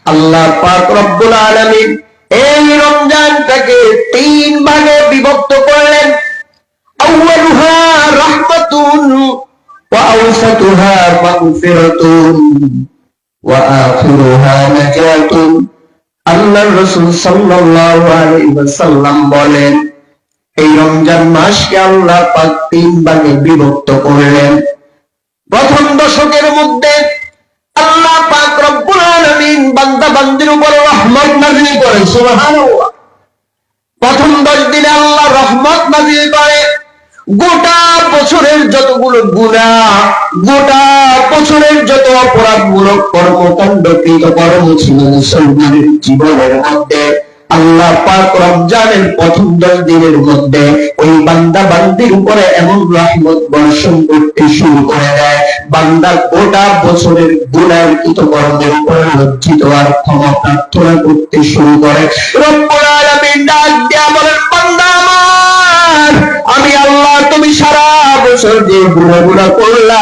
আল্লাহ পাক রব্বুল আলামিন এই রমজানটাকে 3 ভাগে বিভক্ত করলেন। আউয়ালুহা রাহমাতুন ওয়া আওসাতুহা মাগফিরাতুন ওয়া আখিরুহা নাজাতুন। আল্লাহর রাসূল সাল্লাল্লাহু আলাইহি ওয়াসাল্লাম বলেন, এই রমজান মাসকে আল্লাহ পাক 3 ভাগে বিভক্ত করলেন। প্রথম দশকের মধ্যে আল্লাহ পাক রব্বুল আলামিন বান্দা বান্দির উপর রহমত নাযিল করেন, সুবহানাল্লাহ। প্রথম 10 দিনে আল্লাহ রহমত নাযিল করে। গোটা বছরের যতগুলো গুনাহ, গোটা বছরের যত অপরাধমূলক কর্মকাণ্ড কৃতকর্ম ছিল মুসলমানের জীবনের মধ্যে, আল্লাহ পাক রমজানের প্রথম 10 দিনের মধ্যে ওই বান্দা বান্দির উপরে এমন রহমত বর্ষণ করতে শুরু করে দেয়, বান্দা গোটা বছরের গুনাহের কৃতকর্মের উপরে লজ্জিত আর ক্ষমা প্রার্থনা করতে শুরু করে। রব্বুল আলামিন ডাক দিয়া বলেন, বান্দা আমার, আমি আল্লাহ তুমি সারা বছর যে গুনাহগুলো করলা,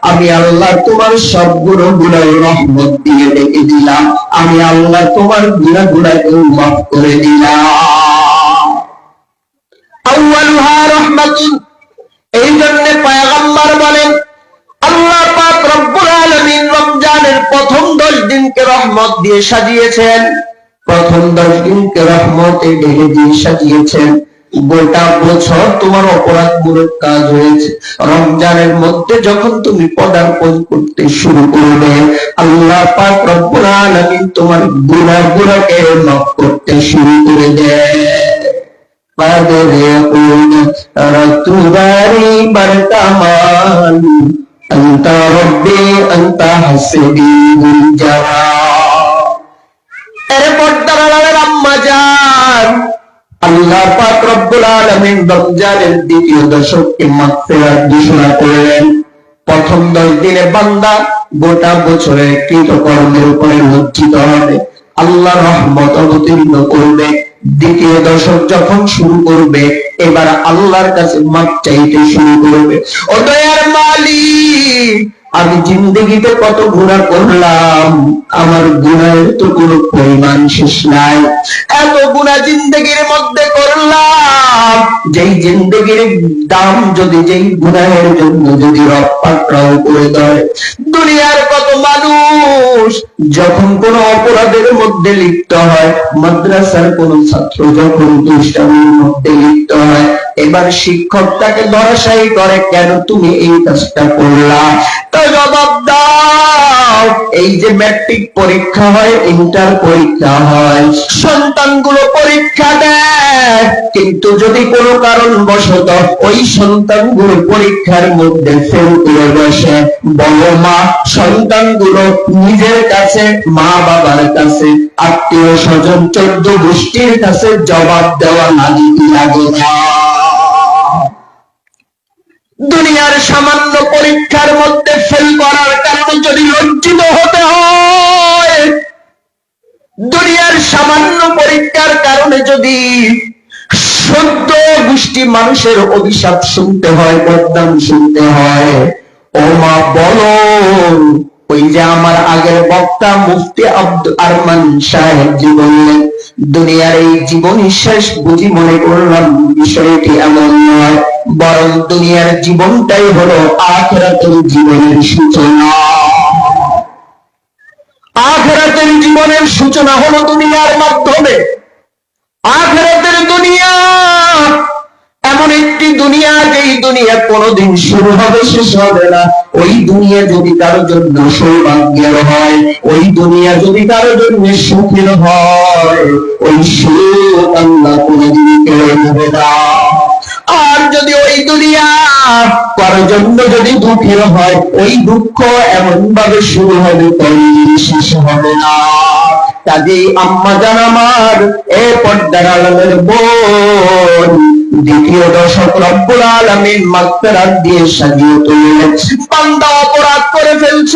আমি আল্লাহ তোমার সব গুনাহগুলো রহমত দিয়ে রেখে দিলাম। আমি আল্লাহ তোমার গুনাহগুলোকে মাফ করে দিলাম। আউয়ালুহা রাহমাতুন, এই জন্য পয়গম্বর বলেন, আল্লাহ পাক রব্বুল আলামিন রমজানের প্রথম 10 দিনকে রহমত দিয়ে সাজিয়েছেন। প্রথম 10 দিনকে রহমতে ঢেকে দিয়ে সাজিয়েছেন। গোটা বছর তোমার অপরাধমূলক কাজ হয়েছে, রমজানের মধ্যে যখন তুমি পদার্পণ করতে শুরু করবে, আল্লাহ পাক রব্বুল আলামিন তোমার গুনাহগুলোকে মাফ করতে শুরু করে দেয়। পাদের ইয়াকুন রাতুবারি বারকামান আনতা রব্বি আনতা হাসবি বিল জাওয়া। এর পর্দার আড়ালের আম্মা জান, আল্লাহ পাক রব্বুল আলামিন রমজানের দ্বিতীয় দশককে মাগফিরাত ঘোষণা করলেন। প্রথম 10 দিনে বান্দা গোটা বছরের কৃতকর্মের উপরে লজ্জিত হবে, আল্লাহ রহমত অবতীর্ণ করবে। দ্বিতীয় দশক যখন শুরু করবে, এবার আল্লাহর কাছে মাপ চাইতে শুরু করবে। ও দয়ার মালিক, আমি জিন্দেগিতে কত গুনাহ করলাম, আমার গুনাহের তো কোনো পরিমাণ শেষ নাই। এত গুনাহ জিন্দেগির মধ্যে করলাম, যেই জিন্দেগির দাম যদি যেই গুনাহের জন্য যদি রব পাকড়াও করে দেয়। দুনিয়ার কত মানুষ যখন কোন অপরাধের মধ্যে লিপ্ত হয়, মাদ্রাসার কোন ছাত্র যখন দুষ্টামির মধ্যে লিপ্ত হয়, এবার শিক্ষক তাকে ধরাশায়ী করে, কেন তুমি এই কাজটা করলা? তো জবাব দাও, এই যে ম্যাট্রিক পরীক্ষা হয়, ইন্টার পরীক্ষা হয়, সন্তানগুলো পরীক্ষা দেয়, কিন্তু যদি কোনো কারণবশত ওই সন্তানগুলো পরীক্ষার মধ্যে ফেল করে বসে, বলো মা, সন্তানগুলো নিজের কাছে, মা বাবার কাছে, আত্মীয় স্বজন 14 গোষ্ঠীর কাছে জবাব দেওয়া লাগে না? দুনিয়ার সামান্য পরীক্ষার মধ্যে ফেল করার কারণে যদি লজ্জিত হতে হয়, দুনিয়ার সামান্য পরীক্ষার কারণে যদি 14 গোষ্ঠী মানুষের অভিশাপ শুনতে হয়, বদনাম শুনতে হয়, ও মা বলো, ওই যে আমার আগের বক্তা মুফতি আব্দুল আরমান সাহেব জি বললেন, দুনিয়ার এই জীবনই শেষ বুঝি মনে করলাম, বিষয়টি এমন নয়, বরং দুনিয়ার জীবনটাই হলো আখিরাতের জীবনের সূচনা। আখিরাতের জীবনের সূচনা হলো দুনিয়ার মাধ্যমে। আখিরাতের দুনিয়া এমন একটি দুনিয়া, যেই দুনিয়া কোনোদিন শুরু হবে শেষ হবে না। ওই দুনিয়া যদি কারো জন্য সৌভাগ্যের হয়, ওই দুনিয়া যদি কারো জন্য সুখের হয়, ওই সুখ আল্লাহ কোনোদিন কেড়ে নেবে না। আর যদি ওই দুনিয়া কারোর জন্য যদি দুঃখের হয়, ওই দুঃখ এমন ভাবে শুরু হবে, কোনোদিন শেষ হবে না। কাজেই আম্মা জান আমার, এ পর্দার আড়ালের বোন, দ্বিতীয় দশক রব্বুল আলামিন মাগফিরাত দিয়ে সাজিয়ে তুললেন। বান্দা অপরাধ করে ফেলছ,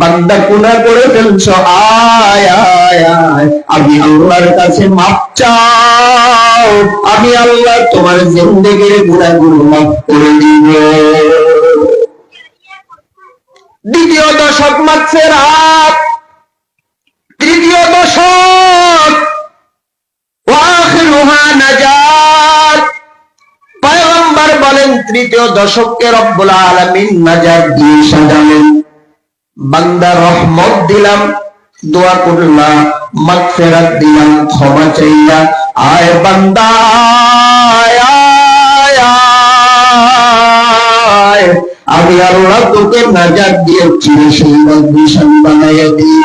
বান্দা গুনাহ করে ফেলছ, আয় আয় আয়, আমি আল্লাহর কাছে মাফ চাও, আমি আল্লাহ তোমার জিন্দেগির গুনাহগুলো মাফ করে দিব। দ্বিতীয় দশক মাগফিরাত, বলেন তৃতীয় দশককে রব্বুল আলামিন নাজাত দিয়ে সাজালেন। বান্দা রহমত দিলাম, দোয়া করলাম, মাগফিরাত দিলাম, ক্ষমা চাইলা, আয় বান্দা আয়, আয়, আমি আল্লাহ তোকে নাজাত দিয়ে চিরসীমার নিশান বানাইয়া দিই।